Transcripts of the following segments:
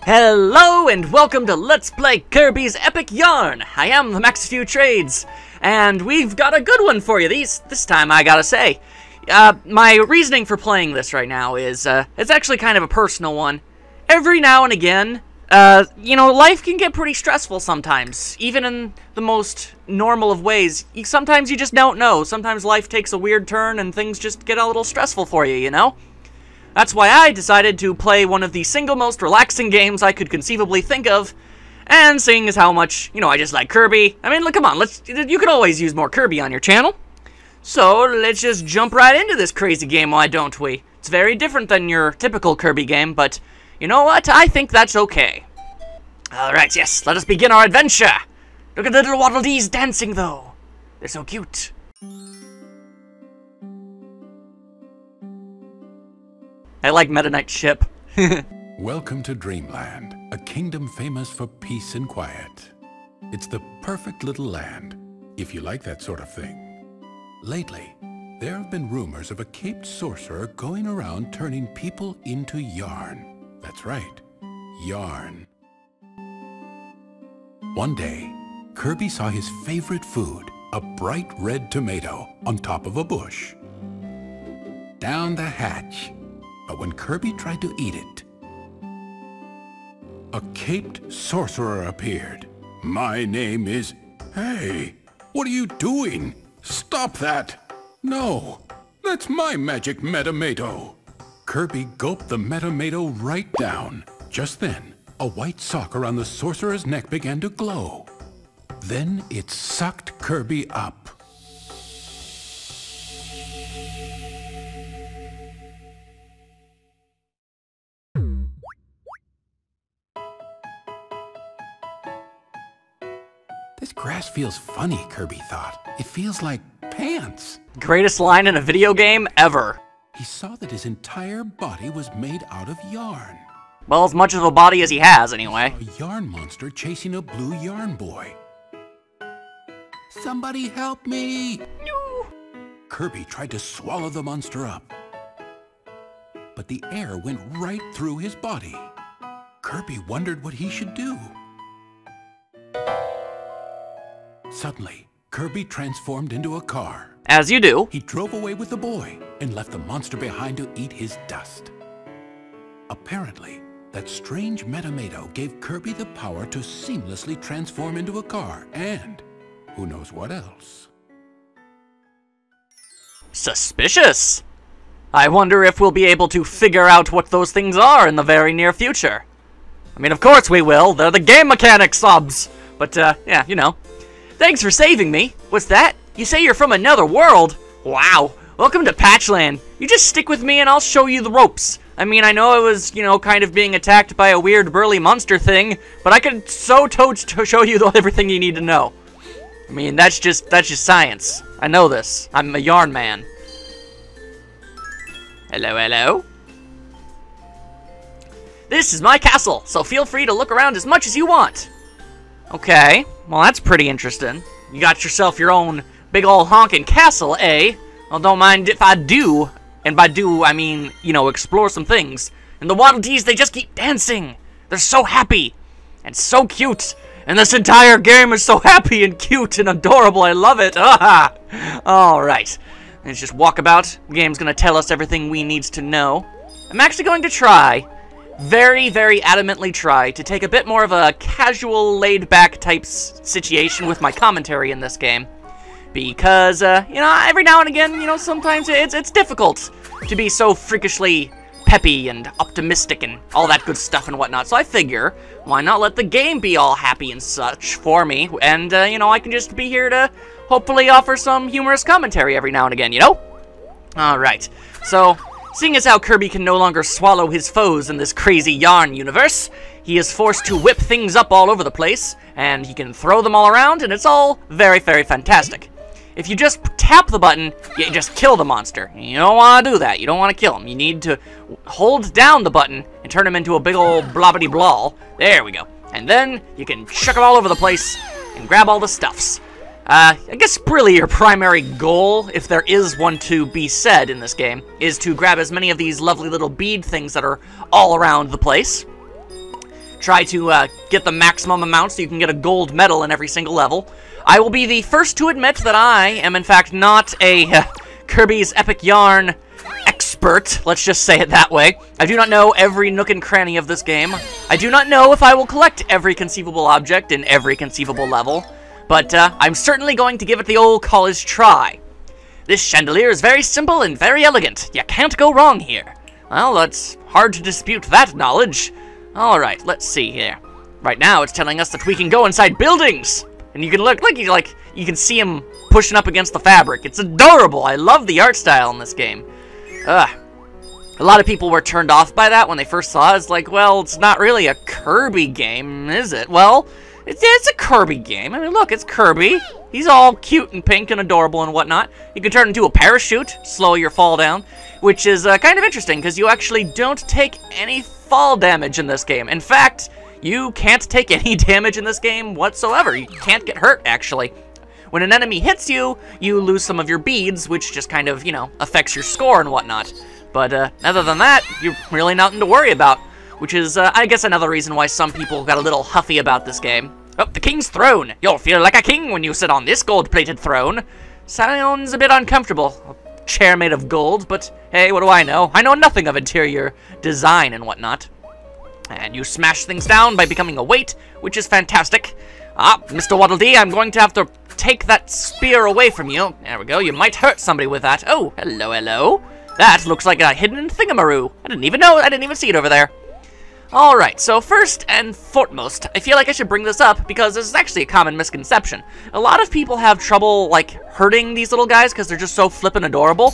Hello and welcome to Let's Play Kirby's Epic Yarn! I am the Max Few Trades, and we've got a good one for you this time, I gotta say. My reasoning for playing this right now is, it's actually kind of a personal one. Every now and again, life can get pretty stressful sometimes, even in the most normal of ways. Sometimes you just don't know. Sometimes life takes a weird turn and things just get a little stressful for you, you know? That's why I decided to play one of the single most relaxing games I could conceivably think of, and seeing as how much, I just like Kirby. I mean, look, come on, you could always use more Kirby on your channel. So, let's just jump right into this crazy game, why don't we? It's very different than your typical Kirby game, but you know what? I think that's okay. Alright, yes, let us begin our adventure. Look at the little Waddle Dees dancing, though. They're so cute. I like Meta Knight's ship. Welcome to Dreamland, a kingdom famous for peace and quiet. It's the perfect little land, if you like that sort of thing. Lately, there have been rumors of a caped sorcerer going around turning people into yarn. That's right, yarn. One day, Kirby saw his favorite food, a bright red tomato, on top of a bush. Down the hatch. But when Kirby tried to eat it, a caped sorcerer appeared. My name is... Hey, what are you doing? Stop that! No, that's my magic Metamato. Kirby gulped the Metamato right down. Just then, a white sock around the sorcerer's neck began to glow. Then it sucked Kirby up. This grass feels funny, Kirby thought. It feels like pants. Greatest line in a video game ever. He saw that his entire body was made out of yarn. Well, as much of a body as he has, anyway. A yarn monster chasing a blue yarn boy. Somebody help me! No. Kirby tried to swallow the monster up. But the air went right through his body. Kirby wondered what he should do. Suddenly, Kirby transformed into a car. As you do. He drove away with the boy and left the monster behind to eat his dust. Apparently, that strange Metamato gave Kirby the power to seamlessly transform into a car and who knows what else. Suspicious. I wonder if we'll be able to figure out what those things are in the very near future. I mean, of course we will. They're the game mechanic subs. But, yeah, you know. Thanks for saving me. What's that? You say you're from another world? Wow. Welcome to Patchland. You just stick with me and I'll show you the ropes. I mean, I know I was, kind of being attacked by a weird burly monster thing, but I could show you everything you need to know. I mean, that's just science. I know this. I'm a yarn man. Hello, hello. This is my castle, so feel free to look around as much as you want. Okay, well that's pretty interesting. You got yourself your own big ol' honkin' castle, eh? Well, don't mind if I do. And by do, I mean, explore some things. And the Waddle Dees, they just keep dancing. They're so happy. And so cute. And this entire game is so happy and cute and adorable. I love it. Alright. Let's just walk about. The game's gonna tell us everything we needs to know. I'm actually going to try... very, very adamantly try to take a bit more of a casual, laid-back type situation with my commentary in this game. Because, every now and again, sometimes it's difficult to be so freakishly peppy and optimistic and all that good stuff and whatnot. So I figure, why not let the game be all happy and such for me? And, I can just be here to hopefully offer some humorous commentary every now and again, Alright, so... seeing as how Kirby can no longer swallow his foes in this crazy yarn universe, he is forced to whip things up all over the place, and he can throw them all around, and it's all very, very fantastic. If you just tap the button, you just kill the monster. You don't want to do that. You don't want to kill him. You need to hold down the button and turn him into a big old blobbity blall. There we go. And then you can chuck him all over the place and grab all the stuffs. I guess really your primary goal, if there is one to be said in this game, is to grab as many of these lovely little bead things that are all around the place. try to get the maximum amount so you can get a gold medal in every single level. I will be the first to admit that I am, in fact, not a Kirby's Epic Yarn expert, let's just say it that way. I do not know every nook and cranny of this game. I do not know if I will collect every conceivable object in every conceivable level, but I'm certainly going to give it the old college try. This chandelier is very simple and very elegant. You can't go wrong here. Well, it's hard to dispute that knowledge. Alright, let's see here. Right now, it's telling us that we can go inside buildings! And you can look, you can see him pushing up against the fabric. It's adorable! I love the art style in this game. A lot of people were turned off by that when they first saw it. It's like, well, it's not really a Kirby game, is it? Well, it's a Kirby game. I mean, look, it's Kirby. He's all cute and pink and adorable and whatnot. You can turn into a parachute, slow your fall down, which is kind of interesting because you actually don't take any fall damage in this game. In fact, you can't take any damage in this game whatsoever. You can't get hurt, actually. When an enemy hits you, you lose some of your beads, which just kind of, you know, affects your score and whatnot. But other than that, you're really nothing to worry about, which is, I guess, another reason why some people got a little huffy about this game. Oh, the king's throne! You'll feel like a king when you sit on this gold-plated throne. Sounds a bit uncomfortable. A chair made of gold, but hey, what do I know? I know nothing of interior design and whatnot. And you smash things down by becoming a weight, which is fantastic. Ah, Mr. Waddle Dee, I'm going to have to take that spear away from you. There we go, you might hurt somebody with that. Oh, hello, hello. That looks like a hidden thingamaroo. I didn't even know, I didn't even see it over there. Alright, so first and foremost, I feel like I should bring this up because this is actually a common misconception. A lot of people have trouble, like, hurting these little guys because they're just so flippin' adorable.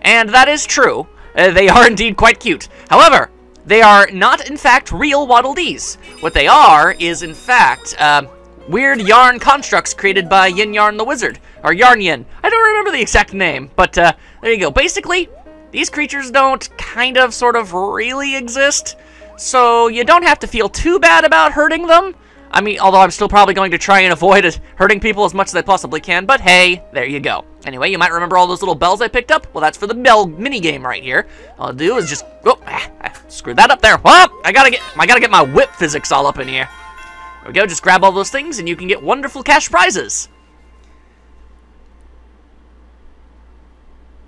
And that is true. They are indeed quite cute. However, they are not, in fact, real Waddle Dees. What they are is, in fact, weird yarn constructs created by Yin Yarn the Wizard, or Yarn Yin. I don't remember the exact name, but there you go. Basically, these creatures don't kind of, sort of, really exist. So you don't have to feel too bad about hurting them. I mean, although I'm still probably going to try and avoid hurting people as much as I possibly can, but hey, there you go. Anyway, you might remember all those little bells I picked up? Well, that's for the bell minigame right here. All I'll do is just, screwed that up there. Oh, I gotta get my whip physics all up in here. There we go, just grab all those things and you can get wonderful cash prizes.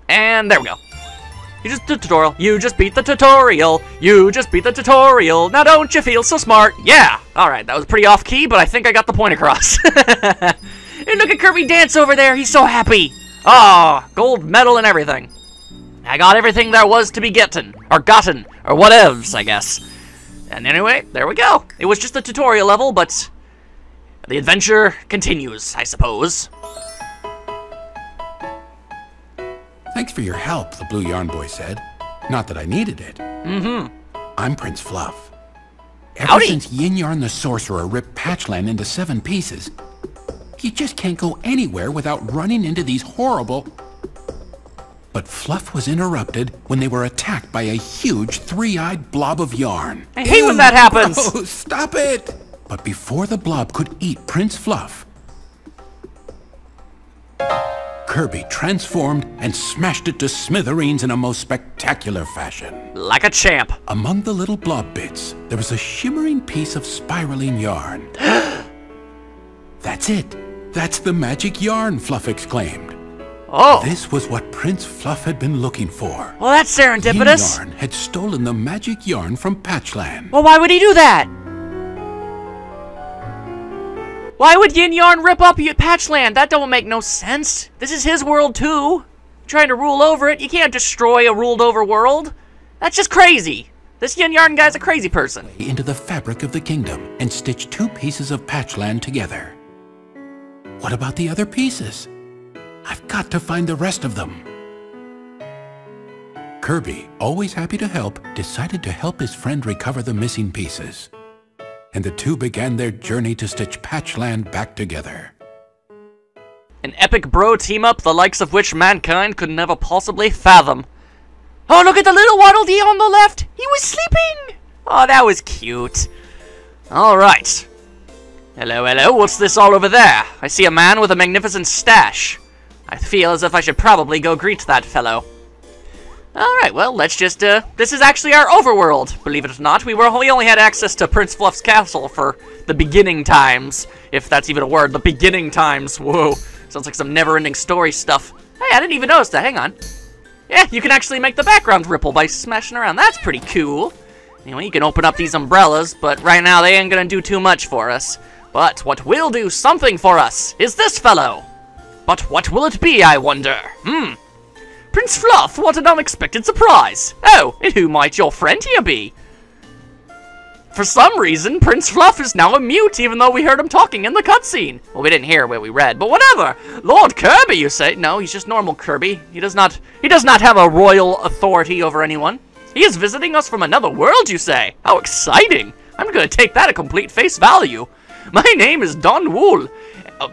And there we go. You just did the tutorial. You just beat the tutorial. You just beat the tutorial. Now don't you feel so smart? Yeah. Alright, that was pretty off-key, but I think I got the point across. And look at Kirby dance over there. He's so happy. Oh, gold medal and everything. I got everything there was to be gotten, or whatevs, I guess. And anyway, there we go. It was just a tutorial level, but the adventure continues, I suppose. Thanks for your help, the Blue Yarn Boy said. Not that I needed it. Mm-hmm. I'm Prince Fluff. Ever Howdy. since Yin Yarn the Sorcerer ripped Patchland into 7 pieces, you just can't go anywhere without running into these horrible... But Fluff was interrupted when they were attacked by a huge 3-eyed blob of yarn. I hate when that happens! Oh, stop it! But before the blob could eat Prince Fluff, Kirby transformed and smashed it to smithereens in a most spectacular fashion. Like a champ. Among the little blob bits, there was a shimmering piece of spiraling yarn. That's it. That's the magic yarn, Fluff exclaimed. Oh. This was what Prince Fluff had been looking for. Well, that's serendipitous. Yin Yarn had stolen the magic yarn from Patchland. Well, why would he do that? Why would Yin Yarn rip up Patchland? That don't make no sense. This is his world, too. You're trying to rule over it. You can't destroy a ruled-over world. That's just crazy. This Yin Yarn guy's a crazy person. Into the fabric of the kingdom and stitch 2 pieces of Patchland together. What about the other pieces? I've got to find the rest of them. Kirby, always happy to help, decided to help his friend recover the missing pieces. And the two began their journey to stitch Patchland back together. An epic bro team-up the likes of which mankind could never possibly fathom. Oh, look at the little Waddle Dee on the left! He was sleeping! Oh, that was cute. Alright. Hello, hello, what's this all over there? I see a man with a magnificent stash. I feel as if I should probably go greet that fellow. Alright, well, let's just, this is actually our overworld, believe it or not. We only had access to Prince Fluff's castle for the beginning times, if that's even a word, the beginning times. Whoa, sounds like some never-ending story stuff. Hey, I didn't even notice that, hang on. Yeah, you can actually make the background ripple by smashing around, that's pretty cool. Anyway, you can open up these umbrellas, but right now they ain't gonna do too much for us. But what will do something for us is this fellow. But what will it be, I wonder? Prince Fluff, what an unexpected surprise! Oh, and who might your friend here be? For some reason, Prince Fluff is now a mute, even though we heard him talking in the cutscene. Well, we didn't hear what we read, but whatever. Lord Kirby, you say? No, he's just normal Kirby. He does not have a royal authority over anyone. He is visiting us from another world, you say? How exciting! I'm gonna take that at complete face value. My name is Don Wool.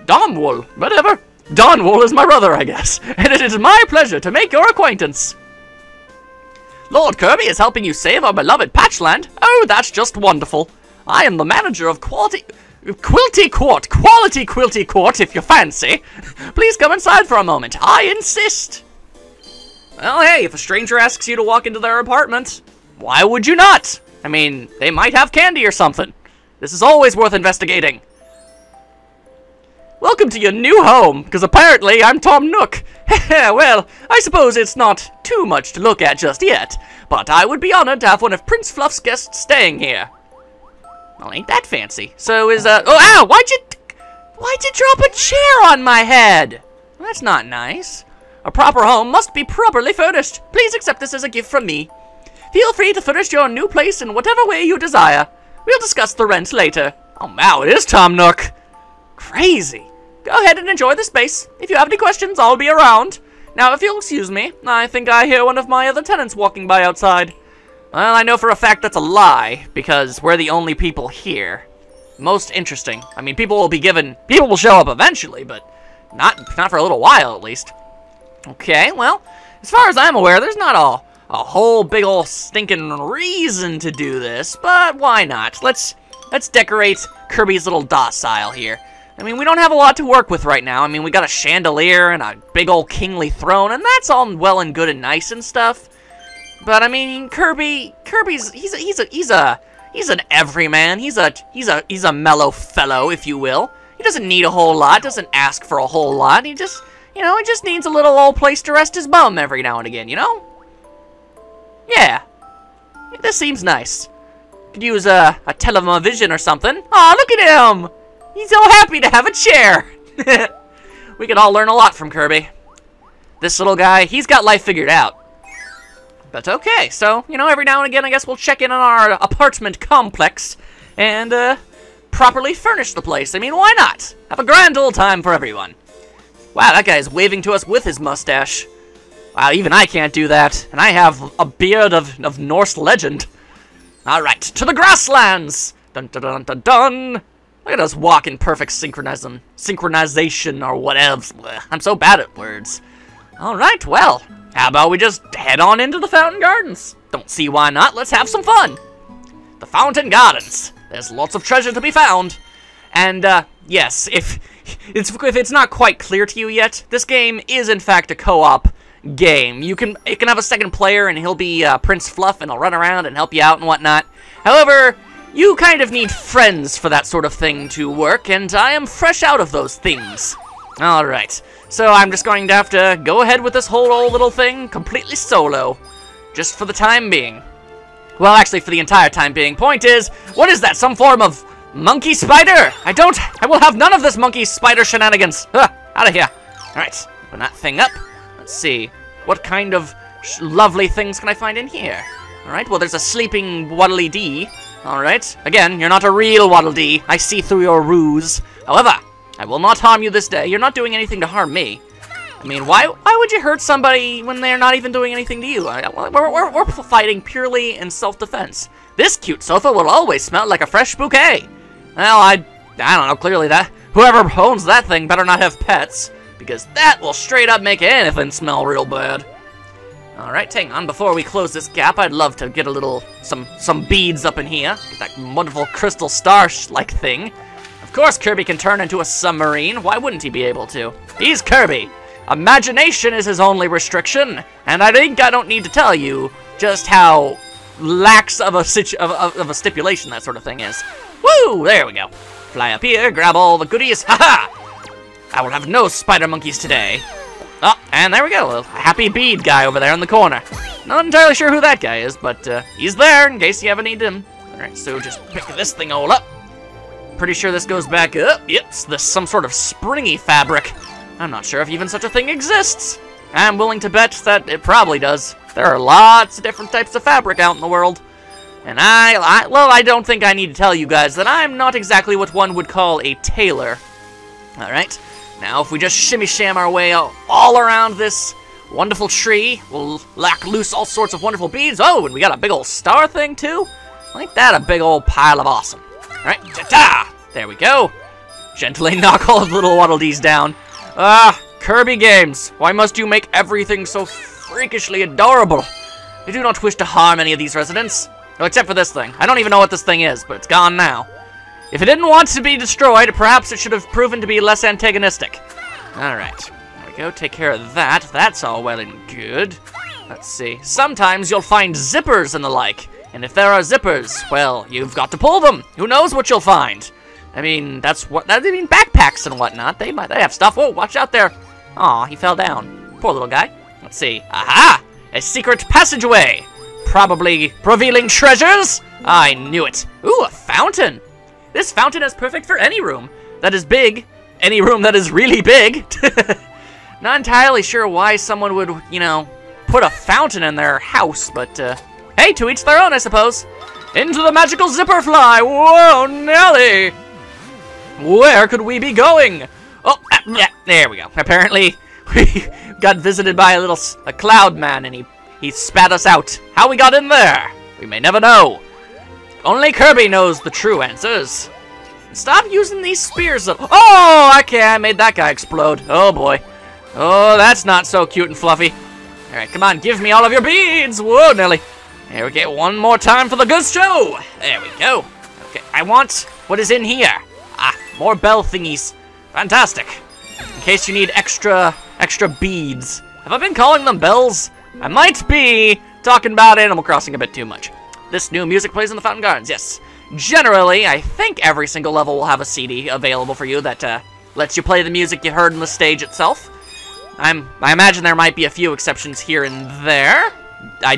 Don Wool, whatever. Don Wool is my brother, I guess, and it is my pleasure to make your acquaintance. Lord Kirby is helping you save our beloved Patchland. Oh, that's just wonderful. I am the manager of Quality Quilty Court, if you fancy. Please come inside for a moment. I insist. Well, hey, if a stranger asks you to walk into their apartment, why would you not? I mean, they might have candy or something. This is always worth investigating. Welcome to your new home, because apparently I'm Tom Nook. Well, I suppose it's not too much to look at just yet, but I would be honored to have one of Prince Fluff's guests staying here. Well, ain't that fancy. So is, oh, ow! Why'd you drop a chair on my head? Well, that's not nice. A proper home must be properly furnished. Please accept this as a gift from me. Feel free to furnish your new place in whatever way you desire. We'll discuss the rent later. Oh, wow, it is Tom Nook. Crazy. Go ahead and enjoy the space. If you have any questions, I'll be around. Now, if you'll excuse me, I think I hear one of my other tenants walking by outside. Well, I know for a fact that's a lie, because we're the only people here. Most interesting. I mean, people will show up eventually, but not for a little while, at least. Okay, well, as far as I'm aware, there's not a whole big ol' stinking reason to do this, but why not? Let's decorate Kirby's little docile here. I mean, we don't have a lot to work with right now. I mean, we got a chandelier and a big old kingly throne, and that's all well and good and nice and stuff. But I mean, Kirby's he's an everyman. He's a mellow fellow, if you will. He doesn't need a whole lot. Doesn't ask for a whole lot. He just needs a little old place to rest his bum every now and again. You know? Yeah. This seems nice. Could use a television or something. Aw, look at him! He's so happy to have a chair! We could all learn a lot from Kirby. This little guy, he's got life figured out. But okay, so, every now and again I guess we'll check in on our apartment complex and, properly furnish the place. I mean, why not? Have a grand old time for everyone. Wow, that guy's waving to us with his mustache. Wow, even I can't do that. And I have a beard of Norse legend. Alright, to the grasslands! Dun dun dun dun dun! Look at us walk in perfect synchronization or whatever. I'm so bad at words. Alright, well, how about we just head on into the Fountain Gardens? Don't see why not, let's have some fun! The Fountain Gardens. There's lots of treasure to be found. And, yes, if it's not quite clear to you yet, this game is in fact a co-op game. It can have a second player and he'll be Prince Fluff and he'll run around and help you out and whatnot. However, you kind of need friends for that sort of thing to work, and I am fresh out of those things. Alright, so I'm just going to have to go ahead with this whole old little thing completely solo. Just for the time being. Well, actually, for the entire time being. Point is, what is that, some form of monkey spider? I will have none of this monkey spider shenanigans. Out of here. Alright, open that thing up. Let's see, what kind of lovely things can I find in here? Alright, well, there's a sleeping Waddly Dee. Alright, again, you're not a real Waddle Dee. I see through your ruse. However, I will not harm you this day. You're not doing anything to harm me. I mean, why would you hurt somebody when they're not even doing anything to you? We're fighting purely in self-defense. This cute sofa will always smell like a fresh bouquet. Well, I don't know, clearly that whoever owns that thing better not have pets, because that will straight up make anything smell real bad. Alright, hang on, before we close this gap, I'd love to get a little, some beads up in here. Get that wonderful crystal star-like thing. Of course Kirby can turn into a submarine, why wouldn't he be able to? He's Kirby! Imagination is his only restriction, and I think I don't need to tell you just how lax of a stipulation that sort of thing is. Woo! There we go. Fly up here, grab all the goodies. Haha! I will have no spider monkeys today. Oh, and there we go. A happy bead guy over there in the corner. Not entirely sure who that guy is, but he's there in case you ever need him. Alright, so just pick this thing all up. Pretty sure this goes back up. Yep, this some sort of springy fabric. I'm not sure if even such a thing exists. I'm willing to bet that it probably does. There are lots of different types of fabric out in the world. And I don't think I need to tell you guys that I'm not exactly what one would call a tailor. Alright, now if we just shimmy-sham our way all around this wonderful tree, we'll lack loose all sorts of wonderful beads. Oh, and we got a big old star thing too? Like that, a big old pile of awesome. Alright, ta-ta! There we go. Gently knock all of the little Waddle Dees down. Kirby games, why must you make everything so freakishly adorable? I do not wish to harm any of these residents. Oh, except for this thing. I don't even know what this thing is, but it's gone now. If it didn't want to be destroyed, perhaps it should have proven to be less antagonistic. Alright, there we go, take care of that. That's all well and good. Let's see. Sometimes you'll find zippers and the like. And if there are zippers, well, you've got to pull them. Who knows what you'll find? I mean, backpacks and whatnot. They have stuff. Whoa, watch out there. Aw, he fell down. Poor little guy. Let's see. Aha! A secret passageway. Probably revealing treasures? I knew it. Ooh, a fountain. This fountain is perfect for any room that is big. Any room that is really big. Not entirely sure why someone would, you know, put a fountain in their house, but, hey, to each their own, I suppose. Into the magical zipper fly. Whoa, Nelly. Where could we be going? Oh, yeah, there we go. Apparently, we got visited by a cloud man, and he spat us out. How we got in there, we may never know. Only Kirby knows the true answers. Stop using these spears. Oh, okay, I made that guy explode. Oh, boy. Oh, that's not so cute and fluffy. All right, come on, give me all of your beads. Whoa, Nelly. Here we get one more time for the good show. There we go. Okay, I want what is in here. Ah, more bell thingies. Fantastic. In case you need extra beads. Have I been calling them bells? I might be talking about Animal Crossing a bit too much. This new music plays in the Fountain Gardens, yes. Generally, I think every single level will have a CD available for you that lets you play the music you heard on the stage itself. I imagine there might be a few exceptions here and there. I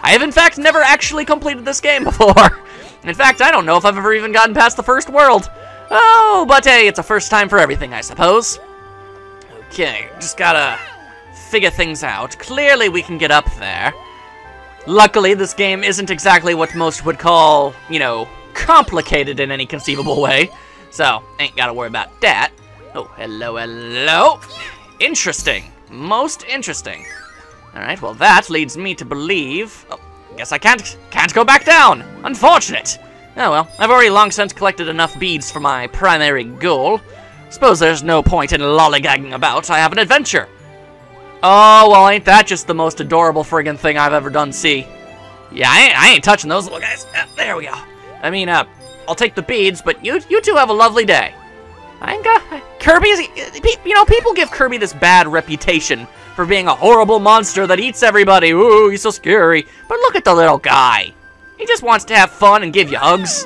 have in fact never actually completed this game before. In fact, I don't know if I've ever even gotten past the first world. Oh, but hey, it's a first time for everything, I suppose. Okay, just gotta figure things out. Clearly we can get up there. Luckily, this game isn't exactly what most would call, you know, complicated in any conceivable way. So, ain't gotta worry about that. Oh, hello, hello. Interesting. Most interesting. Alright, well that leads me to believe... Oh, guess I can't go back down. Unfortunate. Oh well, I've already long since collected enough beads for my primary goal. Suppose there's no point in lollygagging about. I have an adventure. Oh, well, ain't that just the most adorable friggin' thing I've ever done see? Yeah, I ain't touching those little guys. There we go. I mean, I'll take the beads, but you two have a lovely day. Kirby's, you know, people give Kirby this bad reputation for being a horrible monster that eats everybody. Ooh, he's so scary. But look at the little guy. He just wants to have fun and give you hugs.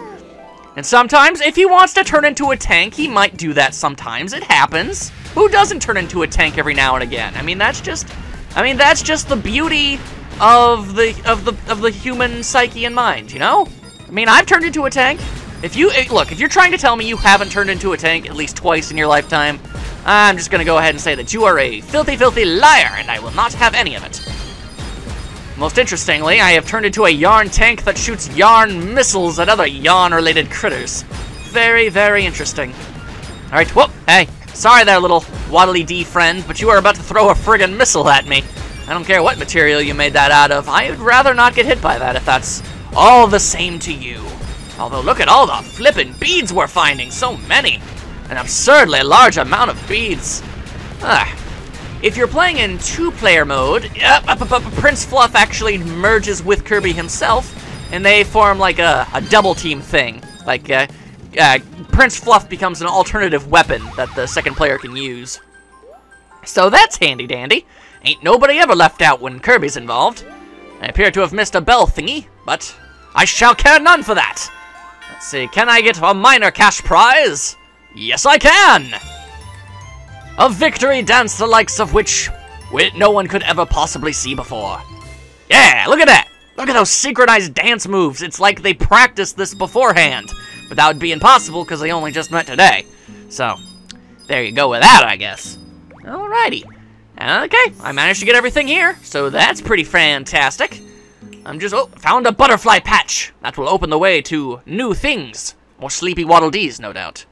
And sometimes, if he wants to turn into a tank, he might do that sometimes. It happens. Who doesn't turn into a tank every now and again? I mean, that's just the beauty of the human psyche and mind, you know? I mean, I've turned into a tank. If you're trying to tell me you haven't turned into a tank at least twice in your lifetime, I'm just gonna go ahead and say that you are a filthy, filthy liar, and I will not have any of it. Most interestingly, I have turned into a yarn tank that shoots yarn missiles at other yarn-related critters. Very, very interesting. Alright, whoop, hey. Sorry there, little Waddly Dee friend, but you are about to throw a friggin' missile at me. I don't care what material you made that out of. I'd rather not get hit by that if that's all the same to you. Although, look at all the flippin' beads we're finding. So many. An absurdly large amount of beads. If you're playing in two-player mode, Prince Fluff actually merges with Kirby himself, and they form like a double-team thing. Like, Prince Fluff becomes an alternative weapon that the second player can use. So that's handy dandy. Ain't nobody ever left out when Kirby's involved. I appear to have missed a bell thingy, but I shall care none for that. Let's see, can I get a minor cash prize? Yes, I can! A victory dance the likes of which no one could ever possibly see before. Yeah, look at that! Look at those synchronized dance moves. It's like they practiced this beforehand. But that would be impossible because they only just met today. So, there you go with that, I guess. Alrighty. Okay, I managed to get everything here, so that's pretty fantastic. Found a butterfly patch. That will open the way to new things. More sleepy Waddle Dees, no doubt.